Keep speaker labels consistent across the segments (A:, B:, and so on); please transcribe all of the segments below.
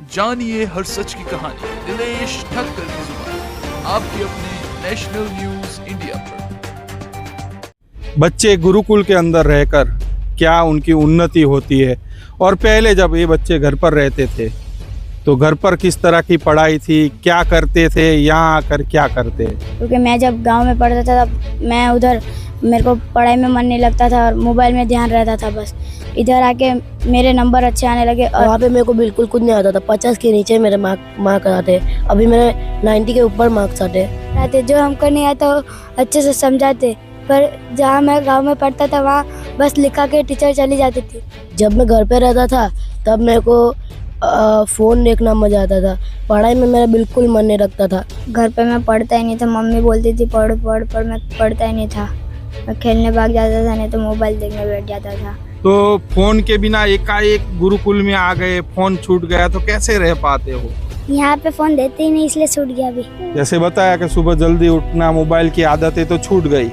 A: जानिए हर सच की कहानी दिनेश ठक्कर की जुबान आपके अपने नेशनल न्यूज इंडिया पर।
B: बच्चे गुरुकुल के अंदर रहकर क्या उनकी उन्नति होती है, और पहले जब ये बच्चे घर पर रहते थे तो घर पर किस तरह की पढ़ाई थी, क्या करते थे, यहाँ आकर क्या करते हैं।
C: क्योंकि मैं जब गांव में पढ़ता था तब मैं उधर मेरे को पढ़ाई में मन नहीं लगता था और मोबाइल में ध्यान रहता था बस। इधर आके मेरे नंबर अच्छे आने लगे और
D: वहाँ पे मेरे को बिल्कुल कुछ नहीं आता था। 50 के नीचे मेरे मार्क आते, अभी मेरे 90 के ऊपर मार्क्स आते।
C: जो हमको नहीं आता वो अच्छे से समझाते, पर जहाँ मैं गांव में पढ़ता था वहाँ बस लिखा के टीचर चली जाती थी।
D: जब मैं घर पे रहता था तब मेरे को फ़ोन देखना मज़ा आता था, पढ़ाई में मेरा बिल्कुल मन नहीं लगता था।
C: घर पे मैं पढ़ता ही नहीं था, मम्मी बोलती थी पढ़ पढ़ पर मैं पढ़ता ही नहीं था। मैं खेलने भाग जाता था, नहीं तो मोबाइल देखने बैठ जाता था।
B: तो फोन के बिना एकाएक गुरुकुल में आ गए, फोन छूट गया तो कैसे रह पाते हो।
C: यहाँ पे फ़ोन देते ही नहीं, इसलिए छूट गया अभी।
B: जैसे बताया कि सुबह जल्दी उठना, मोबाइल की आदतें तो छूट गई,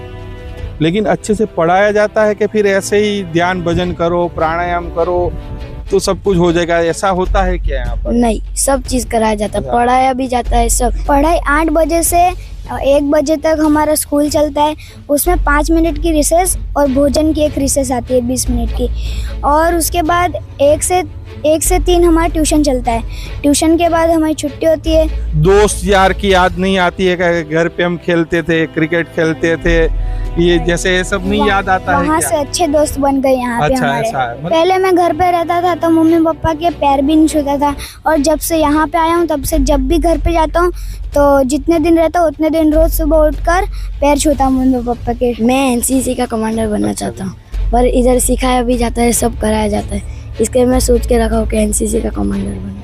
B: लेकिन अच्छे से पढ़ाया जाता है कि फिर ऐसे ही ध्यान भजन करो, प्राणायाम करो तो सब कुछ हो जाएगा, ऐसा होता है क्या यहाँ पर?
C: नहीं, सब चीज़ कराया जाता है, पढ़ाया भी जाता है सब। पढ़ाई 8 बजे से 1 बजे तक हमारा स्कूल चलता है, उसमें 5 मिनट की रिसेस और भोजन की एक रिसेस आती है 20 मिनट की, और उसके बाद 1 से 3 हमारा ट्यूशन चलता है। ट्यूशन के बाद हमारी छुट्टी होती है।
B: दोस्त यार की याद नहीं आती है कि घर पे हम खेलते थे, क्रिकेट खेलते थे, ये जैसे ये सब नहीं याद आता है
C: वहाँ
B: क्या?
C: से अच्छे दोस्त बन गए यहाँ पे
B: अच्छा,
C: हमारे।
B: ऐसा है।
C: पहले मैं घर पे रहता था तो मम्मी पापा के पैर भी नहीं छूता था, और जब से यहाँ पे आया हूँ तब से जब भी घर पे जाता हूँ तो जितने दिन रहता हूँ उतने दिन रोज सुबह उठकर पैर छूता हूँ मम्मी पापा के। मैं एनसीसी का कमांडर बनना चाहता हूँ, पर इधर सिखाया भी जाता है, सब कराया जाता है, इसके मैं सोच के रखा हूँ कि एनसीसी का कमांडर बनना।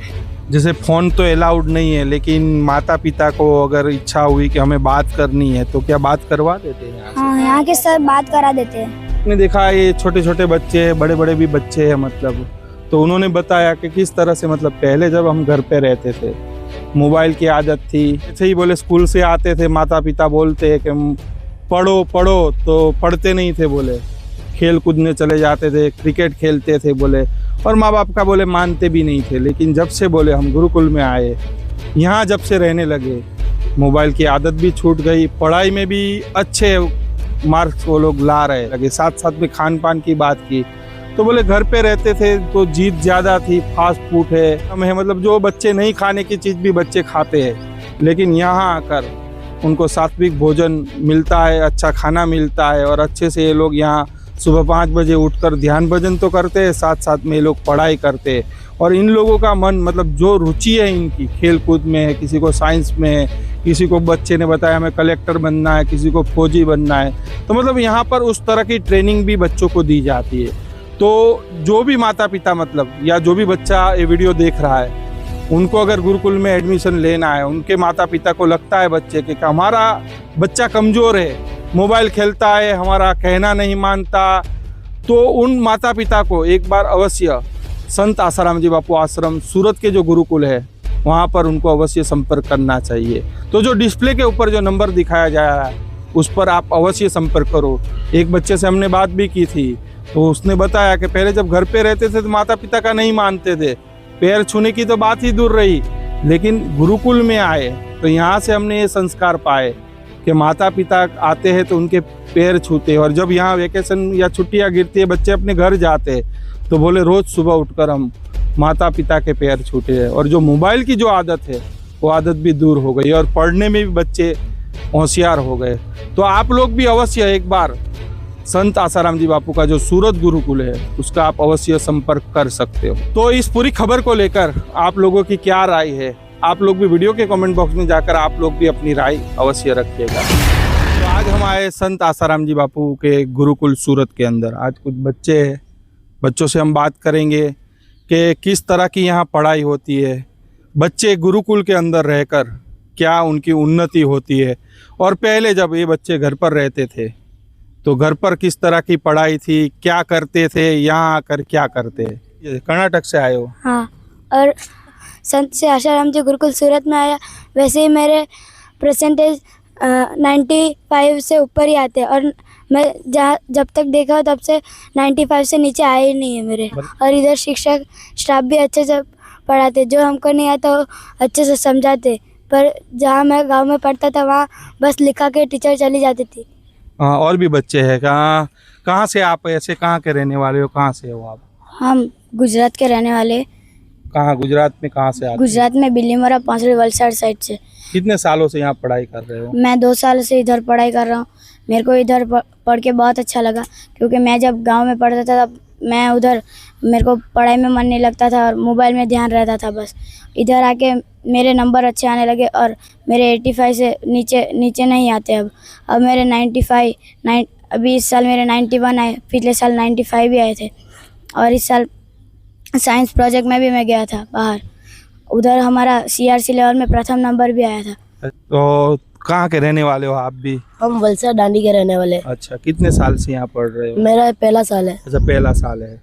B: जैसे फोन तो अलाउड नहीं है, लेकिन माता पिता को अगर इच्छा हुई कि हमें बात करनी है तो क्या बात करवा देते हैं?
C: हाँ, यहाँ के सर बात करा देते हैं।
B: आपने देखा ये छोटे छोटे बच्चे हैं, बड़े बड़े भी बच्चे हैं, मतलब तो उन्होंने बताया कि किस तरह से, मतलब पहले जब हम घर पे रहते थे मोबाइल की आदत थी, ऐसे ही बोले स्कूल से आते थे माता पिता बोलते हैं कि पढ़ो पढ़ो, तो पढ़ते नहीं थे, बोले खेल कूदने चले जाते थे, क्रिकेट खेलते थे बोले, और माँ बाप का बोले मानते भी नहीं थे। लेकिन जब से बोले हम गुरुकुल में आए, यहाँ जब से रहने लगे, मोबाइल की आदत भी छूट गई, पढ़ाई में भी अच्छे मार्क्स वो लोग ला रहे लगे। साथ साथ में खान पान की बात की तो बोले घर पे रहते थे तो जीत ज़्यादा थी, फास्ट फूड है, मतलब जो बच्चे नहीं खाने की चीज़ भी बच्चे खाते हैं, लेकिन यहाँ आकर उनको सात्विक भोजन मिलता है, अच्छा खाना मिलता है, और अच्छे से ये लोग यहाँ सुबह 5 बजे उठकर ध्यान भजन तो करते हैं, साथ साथ में ये लोग पढ़ाई करते हैं। और इन लोगों का मन, मतलब जो रुचि है इनकी खेल कूद में है, किसी को साइंस में है, किसी को बच्चे ने बताया हमें कलेक्टर बनना है, किसी को फौजी बनना है, तो मतलब यहाँ पर उस तरह की ट्रेनिंग भी बच्चों को दी जाती है। तो जो भी माता पिता, मतलब या जो भी बच्चा ये वीडियो देख रहा है, उनको अगर गुरुकुल में एडमिशन लेना है, उनके माता पिता को लगता है बच्चे के कि हमारा बच्चा कमज़ोर है, मोबाइल खेलता है, हमारा कहना नहीं मानता, तो उन माता पिता को एक बार अवश्य संत आसाराम जी बापू आश्रम सूरत के जो गुरुकुल है वहाँ पर उनको अवश्य संपर्क करना चाहिए। तो जो डिस्प्ले के ऊपर जो नंबर दिखाया जा रहा है उस पर आप अवश्य संपर्क करो। एक बच्चे से हमने बात भी की थी, तो उसने बताया कि पहले जब घर पे रहते थे तो माता पिता का नहीं मानते थे, पैर छूने की तो बात ही दूर रही, लेकिन गुरुकुल में आए तो यहाँ से हमने ये संस्कार पाए कि माता पिता आते हैं तो उनके पैर छूते हैं, और जब यहाँ वेकेशन या छुट्टियाँ गिरती है बच्चे अपने घर जाते हैं तो बोले रोज़ सुबह उठकर हम माता पिता के पैर छूटे हैं। और जो मोबाइल की जो आदत है वो आदत भी दूर हो गई, और पढ़ने में भी बच्चे होशियार हो गए। तो आप लोग भी अवश्य एक बार संत आसाराम जी बापू का जो सूरत गुरुकुल है उसका आप अवश्य संपर्क कर सकते हो। तो इस पूरी खबर को लेकर आप लोगों की क्या राय है, आप लोग भी वीडियो के कमेंट बॉक्स में जाकर आप लोग भी अपनी राय अवश्य रखिएगा। तो आज हम आए संत आसाराम जी बापू के गुरुकुल सूरत के अंदर। आज कुछ बच्चे हैं, बच्चों से हम बात करेंगे कि किस तरह की यहाँ पढ़ाई होती है, बच्चे गुरुकुल के अंदर रहकर क्या उनकी उन्नति होती है, और पहले जब ये बच्चे घर पर रहते थे तो घर पर किस तरह की पढ़ाई थी, क्या करते थे, यहाँ आकर क्या करते हैं। कर्नाटक से आए हो?
C: हाँ, और संत से आसाराम जी गुरुकुल सूरत में आया, वैसे ही मेरे परसेंटेज 95 से ऊपर ही आते हैं, और मैं जब तक देखा हो तब से 95 से नीचे आए ही नहीं है मेरे। और इधर शिक्षक स्टाफ भी अच्छे से पढ़ाते, जो हमको नहीं आता वो अच्छे से समझाते। पर जहाँ मैं गांव में पढ़ता था वहाँ बस लिखा के टीचर चली जाती थी।
B: हाँ, और भी बच्चे हैं। कहाँ कहाँ से आप, ऐसे कहाँ के रहने वाले हो, कहाँ से हो आप?
C: हम गुजरात के रहने वाले।
B: कहाँ गुजरात में कहाँ से आते हो?
C: गुजरात में बिलीमोरा पांचड़ी वलसाड साइड से।
B: कितने सालों से यहाँ पढ़ाई कर रहे हो?
C: मैं 2 साल से इधर पढ़ाई कर रहा हूँ। मेरे को इधर पढ़ के बहुत अच्छा लगा, क्योंकि मैं जब गांव में पढ़ता था तब मैं उधर मेरे को पढ़ाई में मन नहीं लगता था और मोबाइल में ध्यान रहता था बस। इधर आके मेरे नंबर अच्छे आने लगे और मेरे 85 से नीचे नहीं आते अब मेरे 95 अभी इस साल मेरे 91 आए, पिछले साल 95 भी आए थे। और इस साल साइंस प्रोजेक्ट में भी मैं गया था बाहर, उधर हमारा CRC लेवल में प्रथम नंबर भी आया था।
B: तो कहाँ के रहने वाले हो आप भी?
D: हम वलसाड डांडी के रहने वाले।
B: अच्छा, कितने साल से यहाँ पढ़ रहे हो?
D: मेरा पहला साल है।
B: अच्छा, पहला साल है।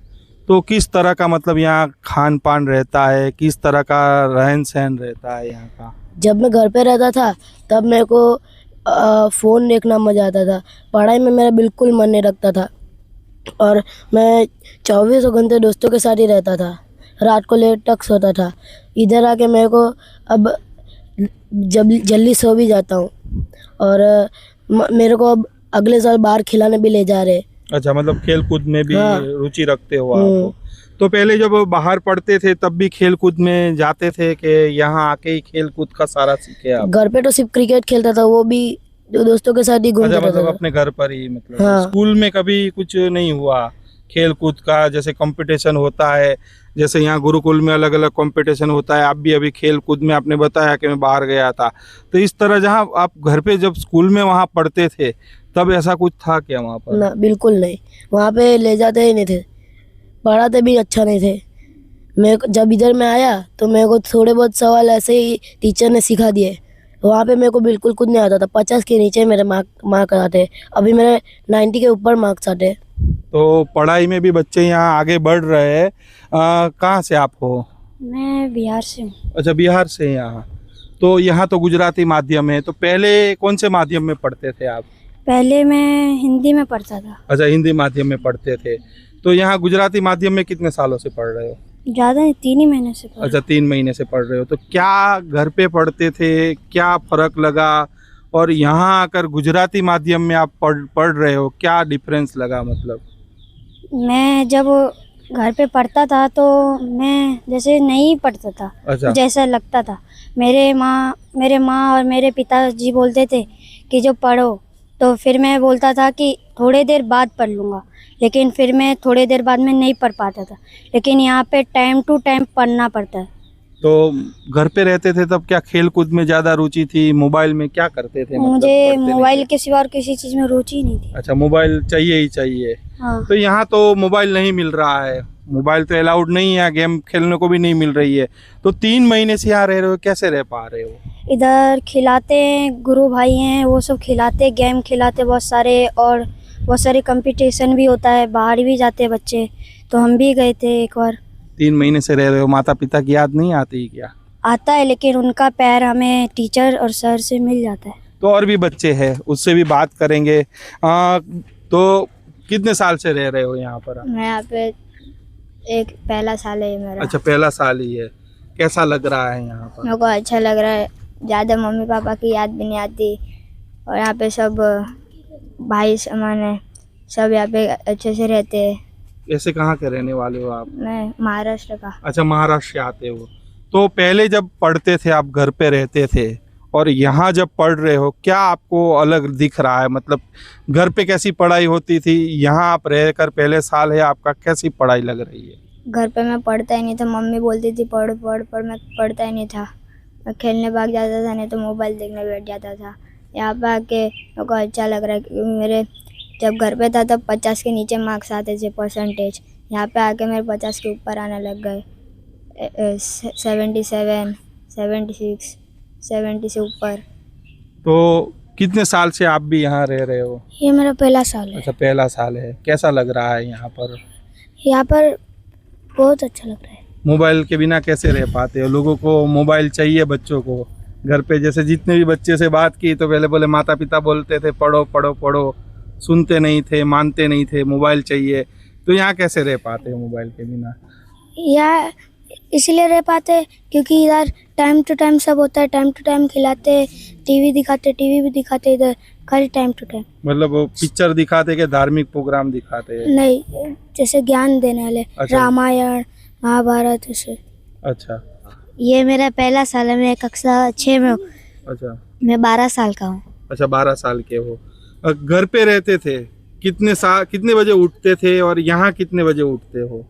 B: तो किस तरह का मतलब यहाँ खान पान रहता है, किस तरह का रहन सहन रहता है यहाँ का?
D: जब मैं घर पे रहता था तब मेरे को फ़ोन देखना मज़ा आता था, पढ़ाई में मेरा बिल्कुल मन नहीं लगता था और मैं 24 घंटे दोस्तों के साथ ही रहता था, रात को लेट तक सोता था। इधर आके मेरे को अब जल्दी सो भी जाता हूँ और मेरे को अब अगले साल बाहर खिलाने भी ले जा रहे।
B: अच्छा, मतलब खेल कूद में भी
D: हाँ।
B: रुचि रखते हो आप? तो पहले जब बाहर पढ़ते थे तब भी खेल कूद में जाते थे कि यहाँ आके ही खेल कूद का सारा सीखे आप?
D: घर पे तो सिर्फ क्रिकेट खेलता था, वो भी दोस्तों के साथ ही घूमता
B: अच्छा, मतलब
D: रहता था।
B: अपने घर पर ही? मतलब
D: हाँ।
B: स्कूल में कभी कुछ नहीं हुआ खेल कूद का? जैसे कंपटीशन होता है, जैसे यहाँ गुरुकुल में अलग अलग कंपटीशन होता है, आप भी अभी खेल कूद में आपने बताया कि मैं बाहर गया था, तो इस तरह जहाँ आप घर पे जब स्कूल में वहाँ पढ़ते थे तब ऐसा कुछ था क्या वहाँ पर?
D: ना, बिल्कुल नहीं, वहाँ पे ले जाते ही नहीं थे, पढ़ाते भी अच्छा नहीं थे। जब इधर मैं आया तो मेरे को थोड़े बहुत सवाल ऐसे ही टीचर ने सिखा दिए, वहाँ पे मेरे को बिल्कुल कुछ नहीं आता था। 50 के नीचे मेरे मार्क आते, अभी मेरे 90 के ऊपर मार्क्स आते।
B: तो पढ़ाई में भी बच्चे यहाँ आगे बढ़ रहे हैं। कहाँ से आप हो?
C: मैं बिहार से हूँ।
B: अच्छा, बिहार से यहाँ। तो यहाँ तो गुजराती माध्यम है, तो पहले कौन से माध्यम में पढ़ते थे आप?
C: पहले मैं हिंदी में पढ़ता था।
B: अच्छा, हिंदी माध्यम में पढ़ते थे। तो यहाँ गुजराती माध्यम में कितने सालों से पढ़ रहे हो?
C: ज़्यादा नहीं, 3 ही महीने से पढ़ा।
B: अच्छा, 3 महीने से पढ़ रहे हो। तो क्या घर पे पढ़ते थे, क्या फर्क लगा, और यहाँ आकर गुजराती माध्यम में आप पढ़ रहे हो, क्या डिफरेंस लगा? मतलब
C: मैं जब घर पे पढ़ता था तो मैं जैसे नहीं पढ़ता था।
B: अच्छा।
C: जैसा लगता था। मेरे माँ और मेरे पिताजी बोलते थे कि जो पढ़ो, तो फिर मैं बोलता था कि थोड़ी देर बाद पढ़ लूँगा, लेकिन फिर मैं थोड़ी देर बाद में नहीं पढ़ पाता था। लेकिन यहाँ पे टाइम टू टाइम पढ़ना पड़ता है।
B: तो घर पे रहते थे तब क्या खेल कूद में ज़्यादा रुचि थी, मोबाइल में क्या करते थे? मतलब
C: मुझे
B: पढ़ते नहीं
C: मोबाइल
B: थे?
C: के सिवा और किसी चीज़ में रुचि नहीं थी।
B: अच्छा, मोबाइल चाहिए ही चाहिए।
C: हाँ।
B: तो यहाँ तो मोबाइल नहीं मिल रहा है, मोबाइल तो अलाउड नहीं है, गेम खेलने को भी नहीं मिल रही है। तो 3 महीने से यहाँ रह रहे हो, कैसे रह पा रहे हो?
C: इधर खिलाते हैं, गुरु भाई हैं वो सब खिलाते, गेम खिलाते बहुत सारे, और बहुत सारे कंपटीशन भी होता है, बाहर भी जाते हैं बच्चे, तो हम भी गए थे एक बार।
B: 3 महीने से रह रहे हो, माता पिता की याद नहीं आती क्या?
C: आता है, लेकिन उनका पैर हमें टीचर और सर से मिल जाता है।
B: तो और भी बच्चे हैं, उससे भी बात करेंगे। तो कितने साल से रह रहे हो यहाँ पर?
C: मैं यहाँ पे एक पहला साल है मेरा।
B: अच्छा, पहला साल ही है। कैसा लग रहा है यहाँ पर?
C: मेरे को अच्छा लग रहा है, ज़्यादा मम्मी पापा की याद भी नहीं आती, और यहाँ पे सब भाई समान है, सब यहाँ पे अच्छे से रहते हैं।
B: ऐसे कहाँ के रहने वाले हो आप?
C: मैं महाराष्ट्र का।
B: अच्छा, महाराष्ट्र से आते हो। तो पहले जब पढ़ते थे आप घर पे रहते थे, और यहाँ जब पढ़ रहे हो, क्या आपको अलग दिख रहा है? मतलब घर पे कैसी पढ़ाई होती थी, यहाँ आप रहकर पहले साल है आपका, कैसी पढ़ाई लग रही है?
C: घर पे मैं पढ़ता ही नहीं था, मम्मी बोलती थी पढ़ पढ़ पढ़, मैं पढ़ता ही नहीं था। मैं खेलने भाग जाता था, नहीं तो मोबाइल देखने बैठ जाता था। यहाँ पे आके मेरे को अच्छा लग रहा है, क्योंकि मेरे जब घर पे था तब 50 के नीचे मार्क्स आते थे परसेंटेज, यहाँ पे आके मेरे 50 के ऊपर आने लग गए। 77, 76, 70 से ऊपर।
B: तो कितने साल से आप भी यहाँ रह रहे हो?
C: ये मेरा पहला साल है।
B: अच्छा, पहला साल है। कैसा लग रहा है यहाँ पर?
C: यहाँ पर बहुत अच्छा लग रहा है।
B: मोबाइल के बिना कैसे रह पाते हो? लोगों को मोबाइल चाहिए, बच्चों को घर पे जैसे जितने भी बच्चे से बात की तो पहले बोले माता पिता बोलते थे पढ़ो पढ़ो पढ़ो, सुनते नहीं थे, मानते नहीं थे, मोबाइल चाहिए। तो यहाँ कैसे रह पाते हो मोबाइल के बिना?
C: इसीलिए रह पाते क्योंकि इधर टाइम टू टाइम सब होता है, टाइम टू टाइम खिलाते, टीवी भी दिखाते इधर खाली टाइम टू टाइम।
B: मतलब वो पिक्चर दिखाते कि धार्मिक प्रोग्राम दिखाते हैं?
C: नहीं, जैसे ज्ञान देने वाले,
B: अच्छा।
C: रामायण महाभारत ऐसे।
B: अच्छा
C: ये मेरा पहला साल है, मैं कक्षा 6 में हूँ।
B: अच्छा
C: मैं 12 साल का हूँ।
B: अच्छा 12 साल के हो। घर पे रहते थे, कितने बजे उठते थे और यहाँ कितने बजे उठते हो?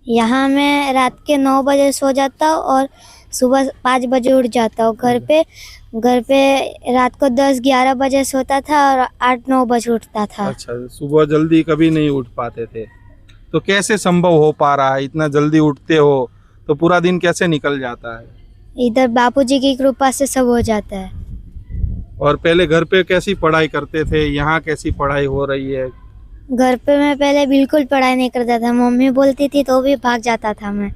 C: यहाँ मैं रात के 9 बजे सो जाता हूँ और सुबह 5 बजे उठ जाता हूँ। घर पे रात को 10-11 बजे सोता था और 8-9 बजे उठता था।
B: अच्छा, सुबह जल्दी कभी नहीं उठ पाते थे, तो कैसे संभव हो पा रहा है? इतना जल्दी उठते हो तो पूरा दिन कैसे निकल जाता है?
C: इधर बापूजी की कृपा से सब हो जाता है।
B: और पहले घर पे कैसी पढ़ाई करते थे, यहाँ कैसी पढ़ाई हो रही है?
C: घर पे मैं पहले बिल्कुल पढ़ाई नहीं करता था, मम्मी बोलती थी तो भी भाग जाता था मैं।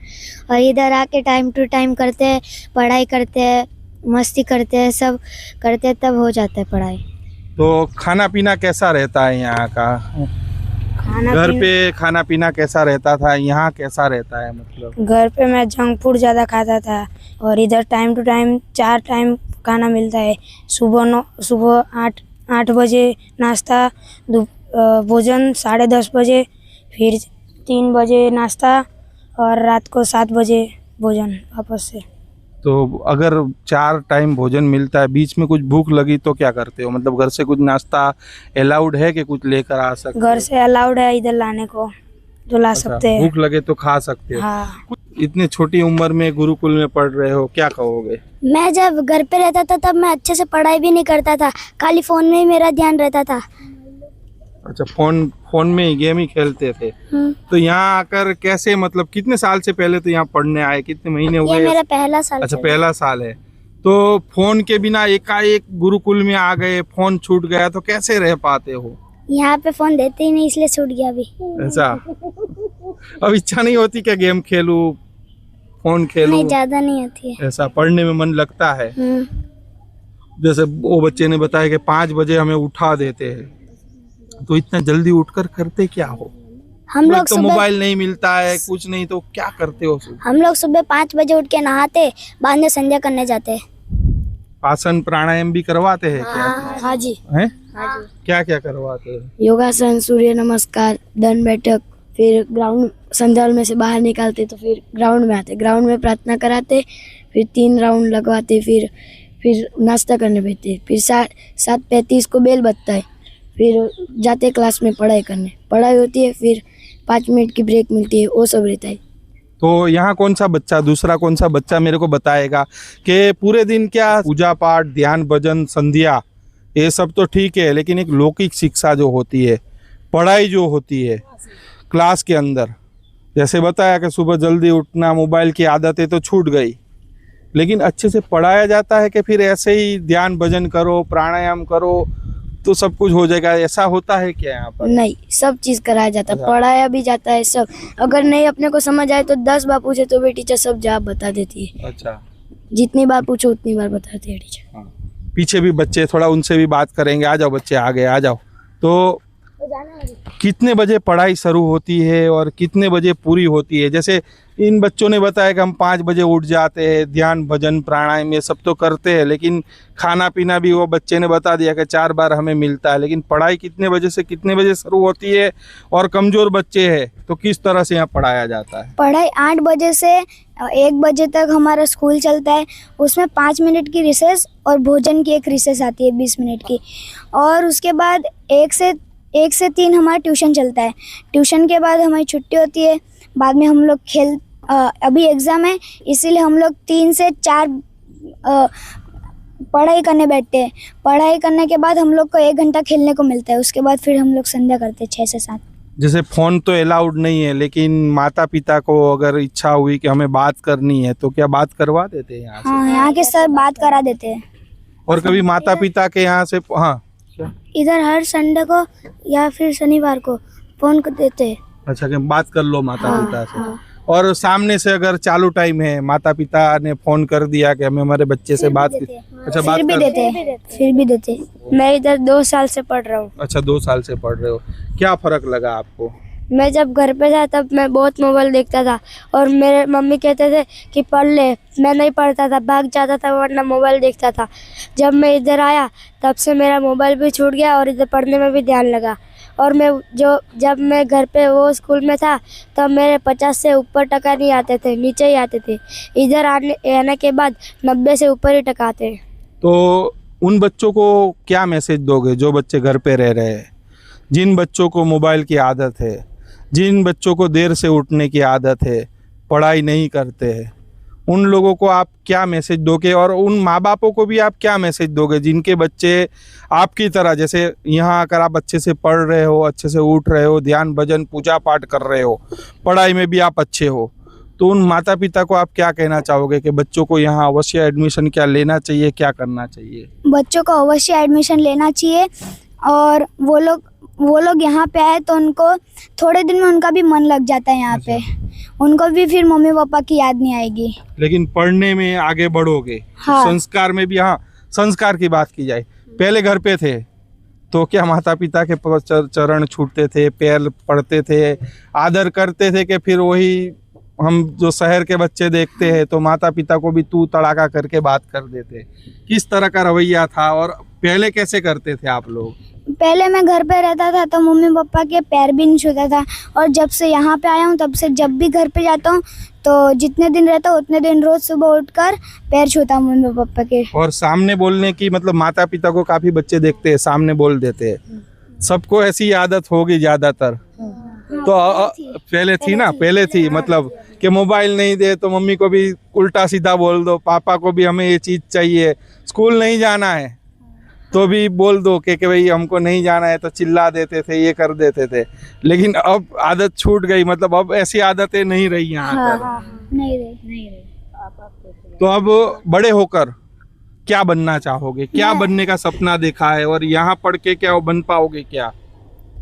C: और इधर आके टाइम टू टाइम करते, पढ़ाई करते, मस्ती करते, सब करते, तब हो जाता है पढ़ाई।
B: तो खाना पीना कैसा रहता है यहाँ का? घर पे खाना पीना कैसा रहता था, यहाँ कैसा रहता है? मतलब
E: घर पे मैं जंक फूड ज़्यादा खाता था और इधर टाइम टू टाइम 4 टाइम खाना मिलता है। सुबह 8 बजे नाश्ता, भोजन 10:30 बजे, फिर 3 बजे नाश्ता और रात को 7 बजे भोजन वापस से।
B: तो अगर 4 टाइम भोजन मिलता है, बीच में कुछ भूख लगी तो क्या करते हो? मतलब घर से कुछ नाश्ता अलाउड है कि कुछ लेकर आ सकते हो?
E: घर से अलाउड है इधर लाने को, जो ला सकते हैं।
B: भूख लगे तो खा सकते हो।
E: हाँ।
B: इतने छोटी उम्र में गुरुकुल में पढ़ रहे हो, क्या कहोगे?
C: मैं जब घर पे रहता था तब मैं अच्छे से पढ़ाई भी नहीं करता था, खाली फोन में ही मेरा ध्यान रहता था।
B: अच्छा, फोन में ही गेम ही खेलते थे। तो यहाँ आकर कैसे, मतलब कितने साल से पहले तो यहाँ पढ़ने आए, कितने महीने हुए?
C: ये मेरा पहला साल।
B: अच्छा, पहला साल है। तो फोन के बिना एकाएक गुरुकुल में आ गए, फोन छूट गया तो कैसे रह पाते हो?
C: यहाँ पे फोन देते ही नहीं, इसलिए छूट गया अभी।
B: ऐसा अब इच्छा नहीं होती क्या गेम खेलूं, फोन खेलूं?
C: नहीं, ज्यादा नहीं आती है।
B: ऐसा पढ़ने में मन लगता है? जैसे वो बच्चे ने बताया कि 5 बजे हमें उठा देते हैं, तो इतना जल्दी उठकर करते क्या हो?
C: हम लोग
B: तो मोबाइल नहीं मिलता है, कुछ नहीं, तो क्या करते हो?
C: हम लोग सुबह 5 बजे उठ के नहाते, बाद में संध्या करने जाते।
B: आसन प्राणायाम भी करवाते हैं क्या?
D: हाँ जी।
B: हैं? क्या क्या करवाते हैं?
D: योगासन, सूर्य नमस्कार, दंड बैठक, फिर ग्राउंड संध्या में से बाहर निकालते तो फिर ग्राउंड में आते, ग्राउंड में प्रार्थना कराते, फिर 3 राउंड लगवाते, फिर नाश्ता करने बैठते, फिर 7:35 को बेल बजता है, फिर जाते क्लास में पढ़ाई करने, पढ़ाई होती है, फिर 5 मिनट की ब्रेक मिलती है, वो सब रहता है।
B: तो यहाँ दूसरा कौन सा बच्चा मेरे को बताएगा कि पूरे दिन क्या पूजा पाठ, ध्यान, भजन, संध्या, ये सब तो ठीक है, लेकिन एक लौकिक शिक्षा जो होती है, पढ़ाई जो होती है क्लास के अंदर, जैसे बताया कि सुबह जल्दी उठना, मोबाइल की आदतें तो छूट गई, लेकिन अच्छे से पढ़ाया जाता है कि फिर ऐसे ही ध्यान भजन करो, प्राणायाम करो तो सब कुछ हो जाएगा, ऐसा होता है क्या यहाँ पर?
D: नहीं, सब चीज़ कराया जाता है, पढ़ाया भी जाता है सब। अगर नहीं अपने को समझ आए तो 10 बार पूछे तो भी टीचर सब जवाब बता देती है।
B: अच्छा,
D: जितनी बार पूछो उतनी बार बताती है टीचर।
B: हाँ। पीछे भी बच्चे, थोड़ा उनसे भी बात करेंगे। आ जाओ बच्चे, आगे आ जाओ। तो कितने बजे पढ़ाई शुरू होती है और कितने बजे पूरी होती है? जैसे इन बच्चों ने बताया कि हम 5 बजे उठ जाते हैं, ध्यान भजन प्राणायाम ये सब तो करते हैं, लेकिन खाना पीना भी वो बच्चे ने बता दिया कि 4 बार हमें मिलता है, लेकिन पढ़ाई कितने बजे से कितने बजे शुरू होती है? और कमज़ोर बच्चे हैं तो किस तरह से यहाँ पढ़ाया जाता है?
C: पढ़ाई 8 बजे से 1 बजे तक हमारा स्कूल चलता है, उसमें 5 मिनट की रिसेस और भोजन की एक रिसेस आती है 20 मिनट की, और उसके बाद 1 से 3 हमारा ट्यूशन चलता है। ट्यूशन के बाद हमारी छुट्टी होती है, बाद में हम लोग अभी एग्ज़ाम है इसीलिए हम लोग 3 से 4 पढ़ाई करने बैठते हैं। पढ़ाई करने के बाद हम लोग को 1 घंटा खेलने को मिलता है, उसके बाद फिर हम लोग संध्या करते हैं 6 से 7।
B: जैसे फ़ोन तो अलाउड नहीं है, लेकिन माता पिता को अगर इच्छा हुई कि हमें बात करनी है तो क्या बात करवा देते हैं यहाँ से?
C: हाँ, यहाँ के सर बात करा देते हैं।
B: और कभी माता पिता के यहाँ से, हाँ,
C: इधर हर संडे को या फिर शनिवार को फ़ोन कर देते हैं।
B: अच्छा, कि बात कर लो माता पिता से। और सामने से अगर चालू टाइम है, माता पिता ने फोन कर दिया कि हमें हमारे बच्चे से बात, अच्छा बात
C: फिर भी देते। मैं इधर 2 साल से पढ़ रहा हूँ।
B: अच्छा, 2 साल से पढ़ रहे हो, क्या फर्क लगा आपको?
C: मैं जब घर पे था तब मैं बहुत मोबाइल देखता था और मेरे मम्मी कहते थे कि पढ़ ले। मैं नहीं पढ़ता था, भाग जाता था वरना मोबाइल देखता था। जब मैं इधर आया तब से मेरा मोबाइल भी छूट गया और इधर पढ़ने में भी ध्यान लगा। और जब मैं घर पे वो स्कूल में था तब मेरे 50 से ऊपर टका नहीं आते थे, नीचे ही आते थे। इधर आने के बाद 90 से ऊपर ही टका आते हैं।
B: तो उन बच्चों को क्या मैसेज दोगे जो बच्चे घर पे रह रहे हैं, जिन बच्चों को मोबाइल की आदत है, जिन बच्चों को देर से उठने की आदत है, पढ़ाई नहीं करते हैं, उन लोगों को आप क्या मैसेज दोगे? और उन माँ बापों को भी आप क्या मैसेज दोगे जिनके बच्चे आपकी तरह, जैसे यहाँ आकर आप अच्छे से पढ़ रहे हो, अच्छे से उठ रहे हो, ध्यान भजन पूजा पाठ कर रहे हो, पढ़ाई में भी आप अच्छे हो, तो उन माता पिता को आप क्या कहना चाहोगे कि बच्चों को यहाँ अवश्य एडमिशन क्या लेना चाहिए, क्या करना चाहिए?
C: बच्चों को अवश्य एडमिशन लेना चाहिए और वो लोग यहाँ पे आए तो उनको थोड़े दिन में उनका भी मन लग जाता है यहाँ पे। उनको भी फिर मम्मी पापा की याद नहीं आएगी।
B: लेकिन पढ़ने में आगे बढ़ोगे।
C: हाँ।
B: संस्कार में भी, हाँ, संस्कार की बात की जाए, पहले घर पे थे तो क्या माता पिता के चरण छूटते थे, पैर पड़ते थे, आदर करते थे कि फिर वही हम जो शहर के बच्चे देखते हैं तो माता पिता को भी तू तड़ाका करके बात कर देते? किस तरह का रवैया था और पहले कैसे करते थे आप लोग?
C: पहले मैं घर पे रहता था तो मम्मी पापा के पैर भी नहीं छूता था और जब से यहाँ पे आया हूँ तब से जब भी घर पे जाता हूँ तो जितने दिन रहता हूँ उतने दिन रोज सुबह उठकर पैर छूता हूँ मम्मी पापा के।
B: और सामने बोलने की, मतलब माता पिता को काफी बच्चे देखते हैं सामने बोल देते हैं, सबको ऐसी आदत होगी ज्यादातर। तो पहले थी मतलब कि मोबाइल नहीं दे तो मम्मी को भी उल्टा सीधा बोल दो, पापा को भी हमें ये चीज़ चाहिए, स्कूल नहीं जाना है तो भी बोल दो कि भाई हमको नहीं जाना है, तो चिल्ला देते थे, ये कर देते थे। लेकिन अब आदत छूट गई, मतलब अब ऐसी आदतें नहीं रही यहाँ पर।
C: नहीं रही।
B: तो अब बड़े होकर क्या बनना चाहोगे, क्या बनने का सपना देखा है और यहाँ पढ़ के क्या बन पाओगे क्या?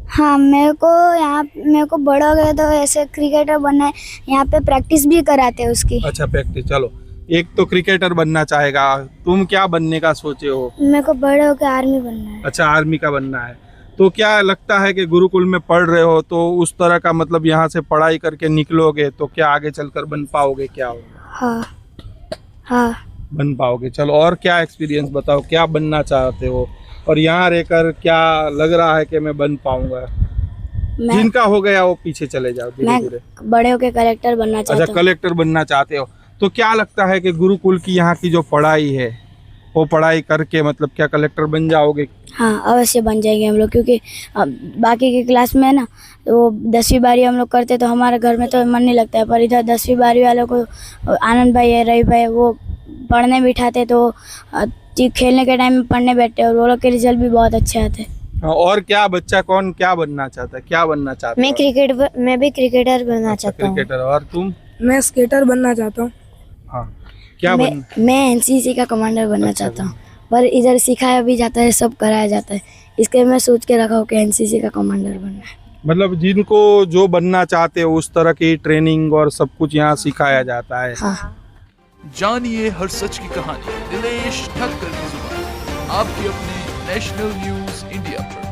C: हाँ, मेरे को बड़ा हो गया तो ऐसे क्रिकेटर बनना है। यहाँ पे प्रैक्टिस भी कराते हैं उसकी।
B: अच्छा, प्रैक्टिस। चलो, एक तो क्रिकेटर बनना चाहेगा, तुम क्या बनने का सोचे हो?
C: मेरे को बड़े होकर आर्मी बनना है।
B: अच्छा, आर्मी का बनना है। तो क्या लगता है कि गुरुकुल में पढ़ रहे हो तो उस तरह का, मतलब यहाँ से पढ़ाई करके निकलोगे तो क्या आगे चलकर बन पाओगे? क्या होगा?
C: हाँ
B: बन पाओगे। चलो, और क्या एक्सपीरियंस बताओ, क्या बनना चाहते हो और यहाँ रहकर क्या लग रहा है कि मैं बन पाऊंगा? जिनका हो गया वो पीछे चले जाओ धीरे धीरे।
D: बड़े होके कलेक्टर बनना चाहता हूँ।
B: अच्छा, कलेक्टर बनना चाहते हो। तो क्या लगता है कि गुरुकुल की यहाँ की जो पढ़ाई है वो पढ़ाई करके मतलब क्या कलेक्टर बन जाओगे?
D: हाँ, अवश्य बन जाएंगे हम लोग, क्योंकि बाकी की क्लास में ना वो 10वीं 12वीं हम लोग करते तो हमारे घर में तो मन नहीं लगता है, पर इधर 10वीं 12वीं वालों को आनंद भाई है, रवि भाई, वो पढ़ने बिठाते तो खेलने के टाइम में पढ़ने बैठते और वो लोग के रिजल्ट भी बहुत अच्छे आते हैं।
B: और क्या बच्चा कौन क्या बनना चाहता है, क्या बनना चाहता है?
C: मैं भी क्रिकेटर बनना चाहता हूँ।
B: क्रिकेटर। और तुम?
E: मैं स्केटर बनना चाहता हूँ।
B: हाँ, क्या बनना?
D: मैं एनसीसी का कमांडर बनना चाहता हूँ, पर इधर सिखाया भी जाता है, सब कराया जाता है, इसके मैं सोच के रखा हूँ कि एनसीसी का कमांडर बनना है।
B: मतलब जिनको जो बनना चाहते हो उस तरह की ट्रेनिंग और सब कुछ यहाँ सिखाया जाता है।
D: हाँ।
A: जानिए हर सच की कहानी दिनेश ठक्कर की जुबान, आपके अपने नेशनल न्यूज इंडिया पर।